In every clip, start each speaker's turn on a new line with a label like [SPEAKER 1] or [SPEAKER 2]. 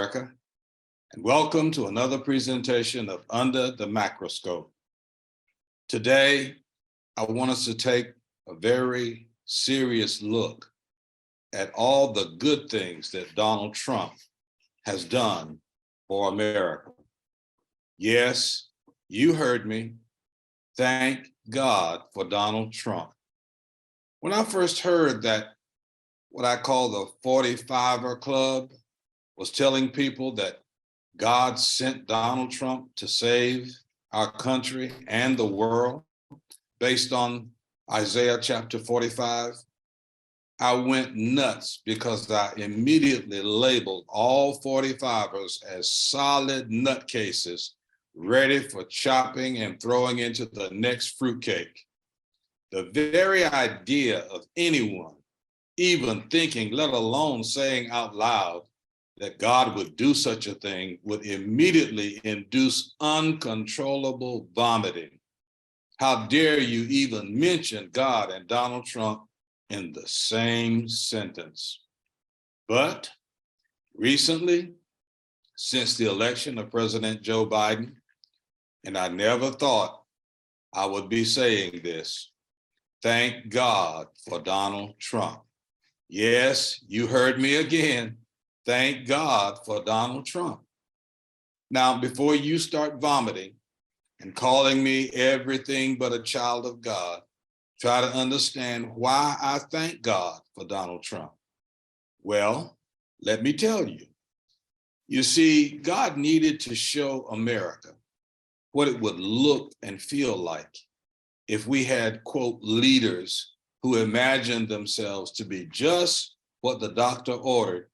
[SPEAKER 1] America, and welcome to another presentation of Under the Macroscope. Today, I want us to take a very serious look at all the good things that Donald Trump has done for America. Yes, you heard me. Thank God for Donald Trump. When I first heard that what I call the 45er Club was telling people that God sent Donald Trump to save our country and the world based on Isaiah chapter 45, I went nuts because I immediately labeled all 45ers as solid nutcases ready for chopping and throwing into the next fruitcake. The very idea of anyone even thinking, let alone saying out loud, that God would do such a thing would immediately induce uncontrollable vomiting. How dare you even mention God and Donald Trump in the same sentence? But recently, since the election of President Joe Biden, and I never thought I would be saying this, thank God for Donald Trump. Yes, you heard me again. Thank God for Donald Trump. Now, before you start vomiting and calling me everything but a child of God, try to understand why I thank God for Donald Trump. Well, let me tell you. You see, God needed to show America what it would look and feel like if we had, quote, leaders who imagined themselves to be just what the doctor ordered,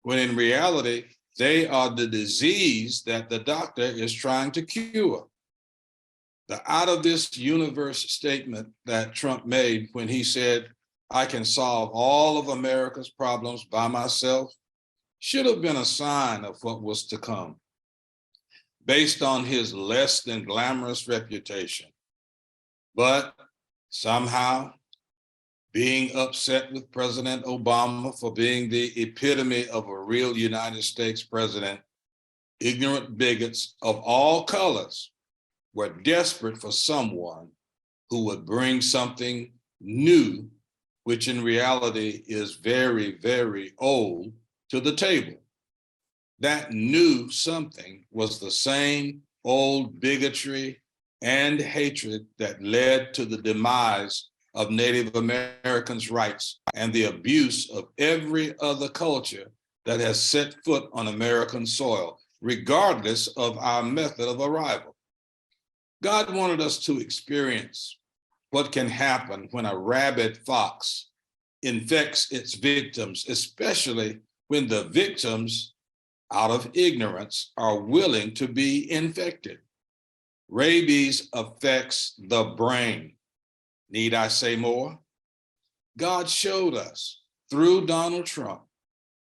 [SPEAKER 1] when in reality, they are the disease that the doctor is trying to cure. The out of this universe statement that Trump made when he said, I can solve all of America's problems by myself, should have been a sign of what was to come. Based on his less than glamorous reputation. But somehow, being upset with President Obama for being the epitome of a real United States president, ignorant bigots of all colors were desperate for someone who would bring something new, which in reality is very, very old, to the table. That new something was the same old bigotry and hatred that led to the demise of Native Americans' rights and the abuse of every other culture that has set foot on American soil, regardless of our method of arrival. God wanted us to experience what can happen when a rabid fox infects its victims, especially when the victims, out of ignorance, are willing to be infected. Rabies affects the brain. Need I say more? God showed us through Donald Trump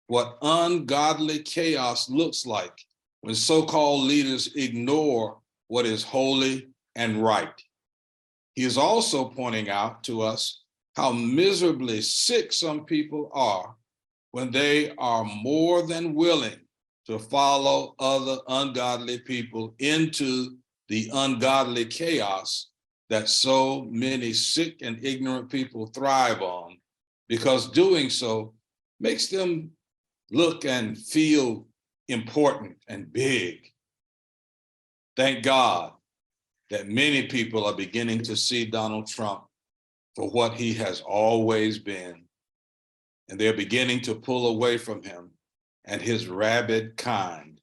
[SPEAKER 1] what ungodly chaos looks like when so-called leaders ignore what is holy and right. He is also pointing out to us how miserably sick some people are when they are more than willing to follow other ungodly people into the ungodly chaos that so many sick and ignorant people thrive on, because doing so makes them look and feel important and big. Thank God that many people are beginning to see Donald Trump for what he has always been, and they're beginning to pull away from him and his rabid kind.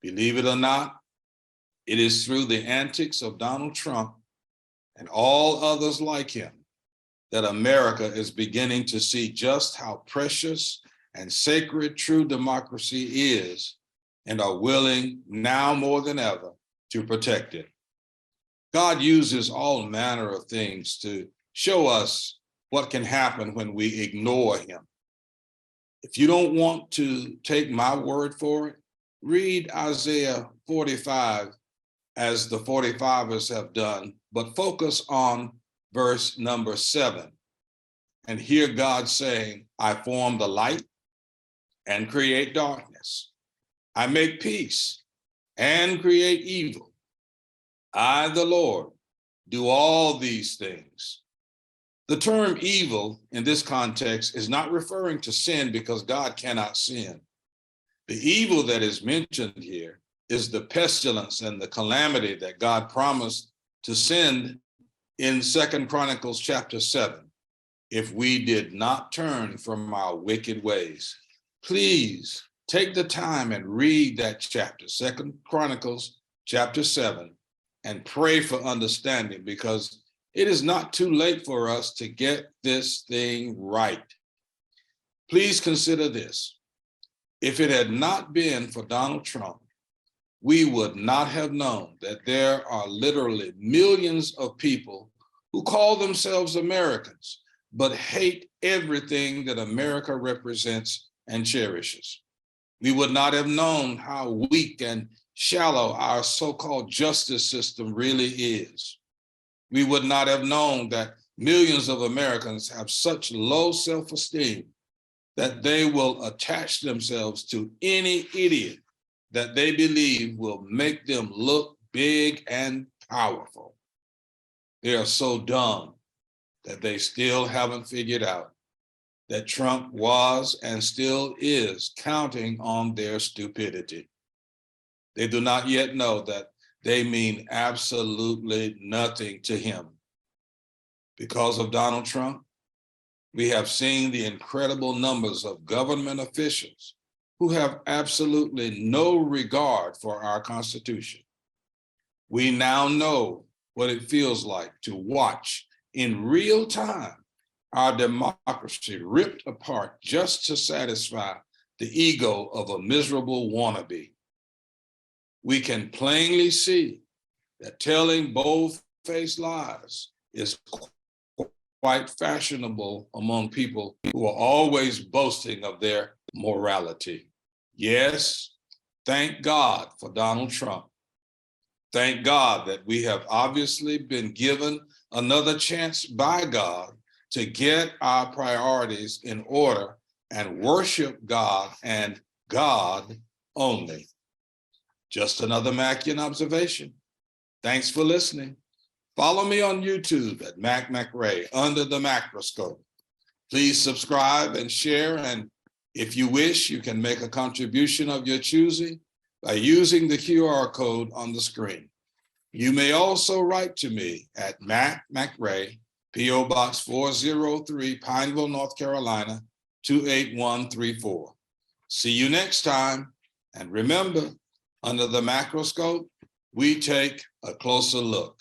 [SPEAKER 1] Believe it or not, it is through the antics of Donald Trump and all others like him that America is beginning to see just how precious and sacred true democracy is, and are willing now more than ever to protect it. God uses all manner of things to show us what can happen when we ignore him. If you don't want to take my word for it, read Isaiah 45 as the 45ers have done, but focus on verse number 7 and hear God saying, I form the light and create darkness. I make peace and create evil. I, the Lord, do all these things. The term evil in this context is not referring to sin because God cannot sin. The evil that is mentioned here is the pestilence and the calamity that God promised to send in 2 Chronicles chapter 7 if we did not turn from our wicked ways. Please take the time and read that chapter, 2 Chronicles chapter 7, and pray for understanding, because it is not too late for us to get this thing right. Please consider this. If it had not been for Donald Trump, we would not have known that there are literally millions of people who call themselves Americans, but hate everything that America represents and cherishes. We would not have known how weak and shallow our so-called justice system really is. We would not have known that millions of Americans have such low self-esteem that they will attach themselves to any idiot that they believe will make them look big and powerful. They are so dumb that they still haven't figured out that Trump was and still is counting on their stupidity. They do not yet know that they mean absolutely nothing to him. Because of Donald Trump, we have seen the incredible numbers of government officials who have absolutely no regard for our Constitution. We now know what it feels like to watch in real time our democracy ripped apart just to satisfy the ego of a miserable wannabe. We can plainly see that telling bold-faced lies is quite fashionable among people who are always boasting of their morality. Yes, thank God for Donald Trump. Thank God that we have obviously been given another chance by God to get our priorities in order and worship God and God only. Just another Macian observation. Thanks for listening. Follow me on YouTube at MacRay under the macroscope. Please subscribe and share, and if you wish, you can make a contribution of your choosing by using the QR code on the screen. You may also write to me at MacRay, P.O. Box 403, Pineville, North Carolina, 28134. See you next time, and remember, under the macroscope, we take a closer look.